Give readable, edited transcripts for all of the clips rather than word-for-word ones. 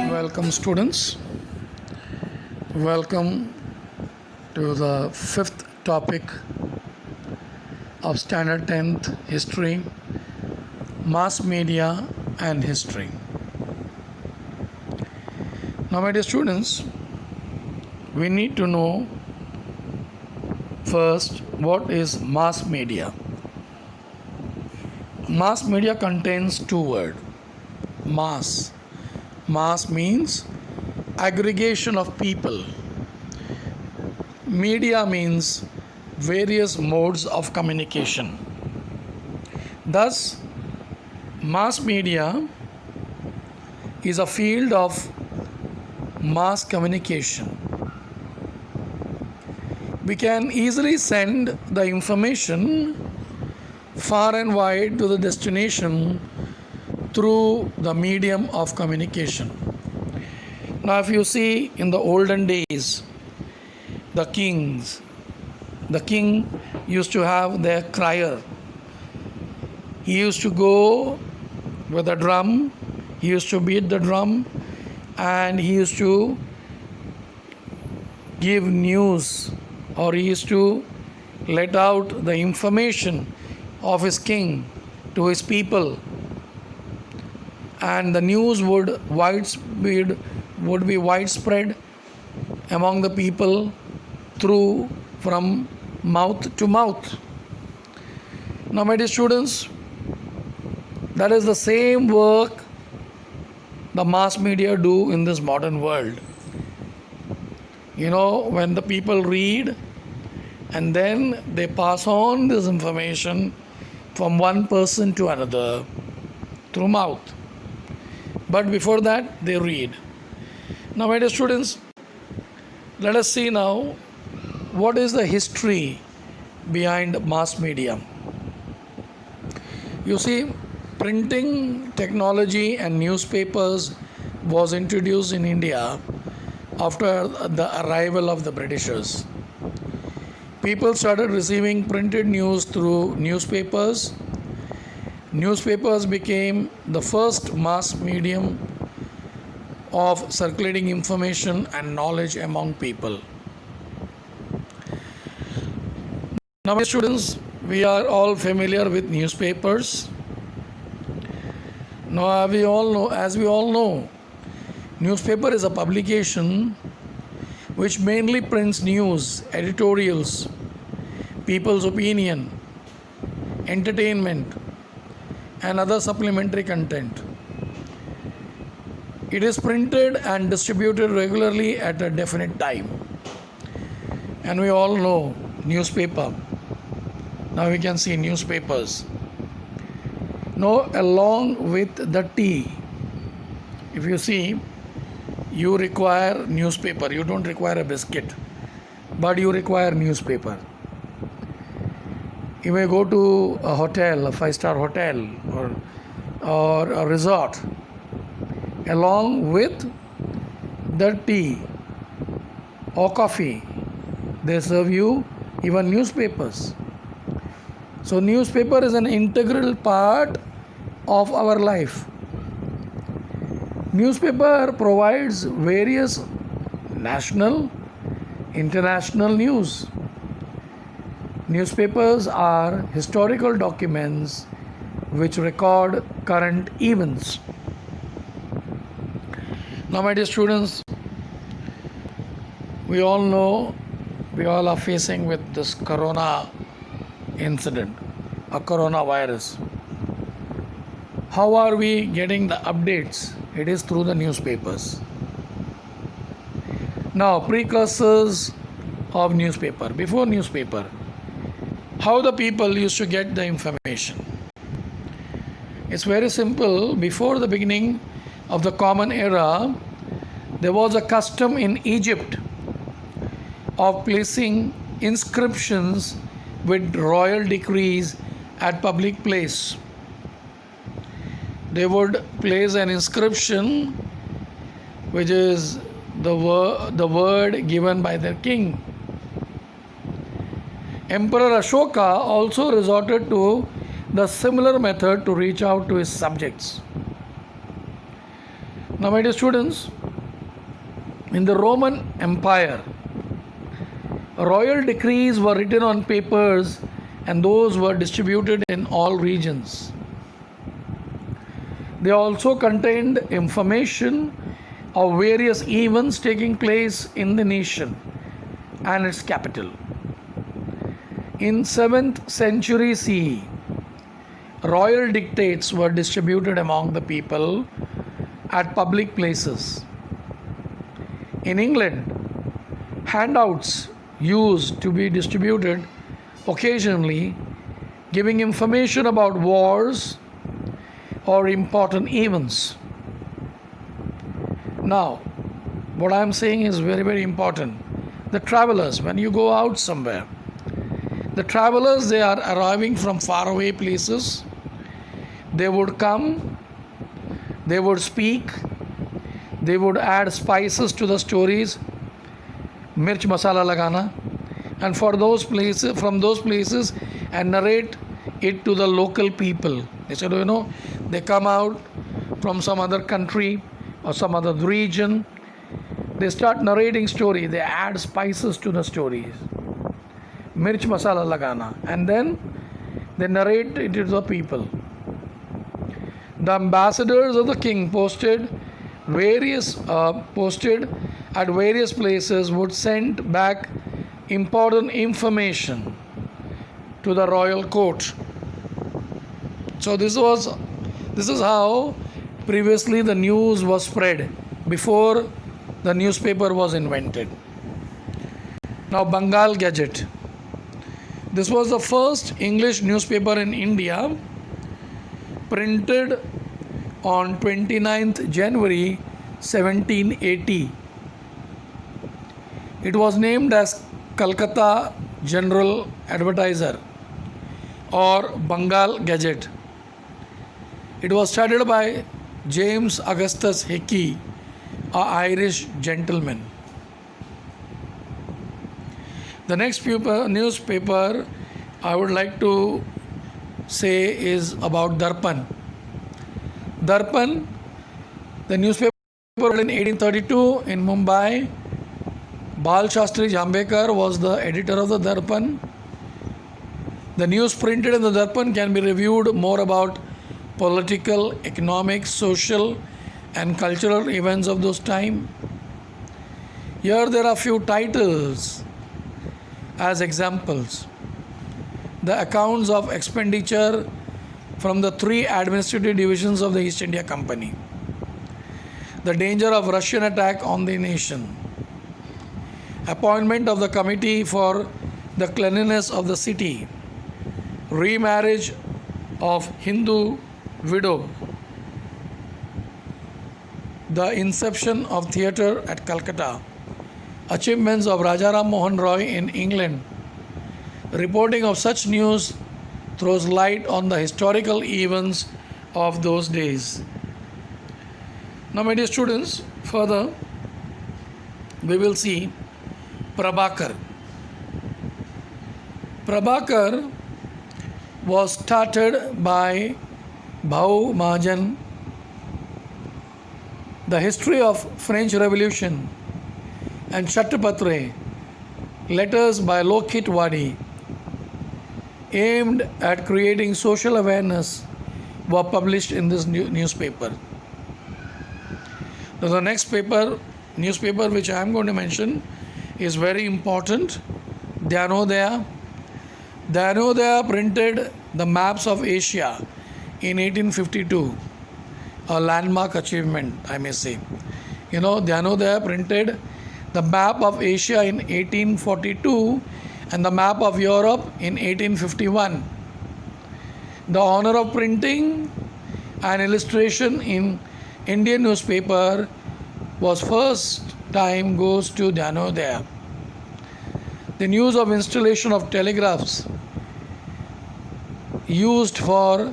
Welcome, students. Welcome to the fifth topic of Standard 10th History, Mass Media and History. Now, my dear students, we need to know first what is mass media. Mass media contains two words: mass. Mass means aggregation of people. Media means various modes of communication. Thus, mass media is a field of mass communication. We can easily send the information far and wide to the destination through the medium of communication. Now, if you see in the olden days, the king used to have their crier. He used to go with a drum, he used to beat the drum, and he used to give news, or he used to let out the information of his king to his people, and the news would be widespread among the people through from mouth to mouth. Now, my dear students, that is the same work the mass media do in this modern world. When the people read and then they pass on this information from one person to another through mouth. But before that, they read. Now, my dear students, let us see now what is the history behind mass media. You see, printing technology and newspapers was introduced in India after the arrival of the Britishers. People started receiving printed news through newspapers. Newspapers became the first mass medium of circulating information and knowledge among people. Now, my students, we are all familiar with newspapers. Now, as we all know, newspaper is a publication which mainly prints news, editorials, people's opinion, entertainment, and other supplementary content. It is printed and distributed regularly at a definite time. And we all know newspaper. Now we can see newspapers. Now, along with the tea, if you see, you require newspaper. You don't require a biscuit, but you require newspaper. You may go to a hotel, a 5-star hotel, or a resort. Along with the tea or coffee, they serve you even newspapers. So, newspaper is an integral part of our life. Newspaper provides various national, international news. Newspapers are historical documents which record current events. Now, my dear students, we all know we all are facing with this corona incident, a coronavirus. How are we getting the updates? It is through the newspapers. Now, precursors of newspaper. Before newspaper, how the people used to get the information? It's very simple. Before the beginning of the Common Era, there was a custom in Egypt of placing inscriptions with royal decrees at public place. They would place an inscription which is the word given by their king. Emperor Ashoka also resorted to the similar method to reach out to his subjects. Now, my dear students, in the Roman Empire, royal decrees were written on papers and those were distributed in all regions. They also contained information of various events taking place in the nation and its capital. In 7th century CE, royal dictates were distributed among the people at public places. In England, handouts used to be distributed occasionally, giving information about wars or important events. Now, what I am saying is very, very important. The travelers, when you go out somewhere, the travelers, they are arriving from faraway places. They would come, they would speak, they would add spices to the stories, mirch masala lagana, and from those places and narrate it to the local people. They said, they come out from some other country or some other region. They start narrating story. They add spices to the stories, mirch masala lagana, and then they narrate it to the people. The ambassadors of the king posted at various places would send back important information to the royal court. So this is how previously the news was spread before the newspaper was invented. Now, Bengal Gazette. This was the first English newspaper in India, printed on 29th January 1780. It was named as Calcutta General Advertiser or Bengal Gazette. It was started by James Augustus Hickey, an Irish gentleman. The next newspaper I would like to say is about Darpan. Darpan, the newspaper in 1832 in Mumbai. Bal Shastri Jambekar was the editor of the Darpan. The news printed in the Darpan can be reviewed more about political, economic, social and cultural events of those time. Here there are few titles as examples. The accounts of expenditure from the 3 administrative divisions of the East India Company. The danger of Russian attack on the nation. Appointment of the committee for the cleanliness of the city. Remarriage of Hindu widow. The inception of theatre at Calcutta. Achievements of Raja Ram Mohan Roy in England. Reporting of such news throws light on the historical events of those days. Now, my dear students, further we will see Prabhakar. Prabhakar was started by Bhau Mahajan. The history of French Revolution and Chattrapatre, letters by Lokit Wadi, aimed at creating social awareness, were published in this newspaper. Now, the next newspaper which I am going to mention is very important. Dhanodaya. Dhanodaya printed the maps of Asia in 1852, a landmark achievement, I may say. Dhanodaya printed the map of Asia in 1842 and the map of Europe in 1851. The honor of printing an illustration in Indian newspaper was first time goes to Dhanodaya. The news of installation of telegraphs used for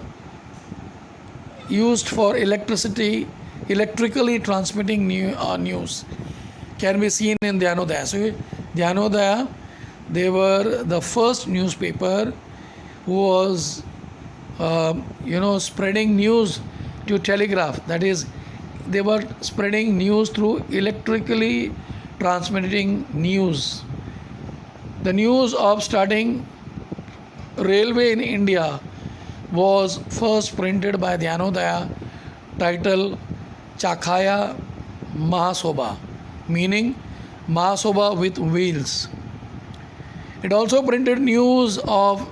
electrically transmitting news can be seen in Dhanodaya. So Dhanodaya, They were the first newspaper who was, spreading news to telegraph. That is, they were spreading news through electrically transmitting news. The news of starting railway in India was first printed by Dhyanodaya, titled Chakhaya Mahasobha, meaning Mahasobha with wheels. It also printed news of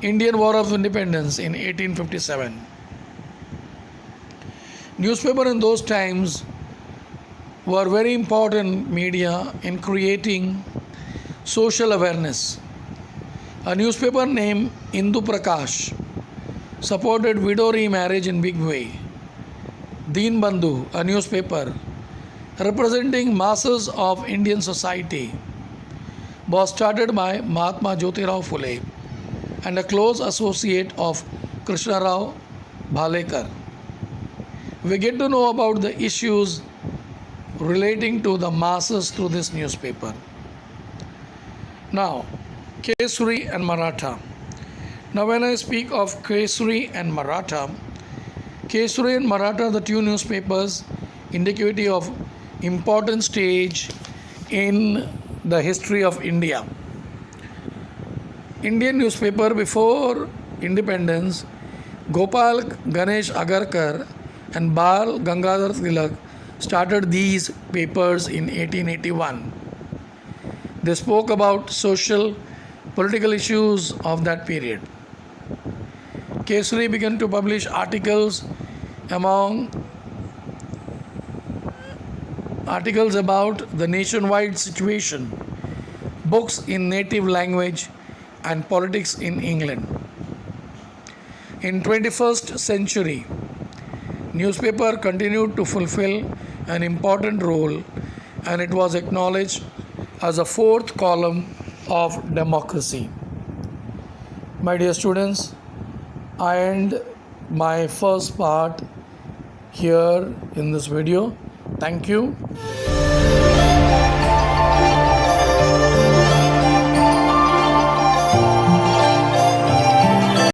Indian War of Independence in 1857. Newspaper in those times were very important media in creating social awareness. A newspaper named Indu Prakash supported widow remarriage in big way. Deen Bandhu, a newspaper representing masses of Indian society, was started by Mahatma Jyotirao Phule and a close associate of Krishna Rao Bhalekar. We get to know about the issues relating to the masses through this newspaper. Now, Kesari and Maratha. Now, when I speak of Kesari and Maratha are the two newspapers indicative of important stage in the history of India. Indian newspaper before independence, Gopal Ganesh Agarkar and Bal Gangadhar Tilak started these papers in 1881. They spoke about social, political issues of that period. Kesari began to publish articles about the nationwide situation, books in native language, and politics in England. In 21st century, newspaper continued to fulfill an important role, and it was acknowledged as a fourth column of democracy. My dear students, I end my first part here in this video. Thank you.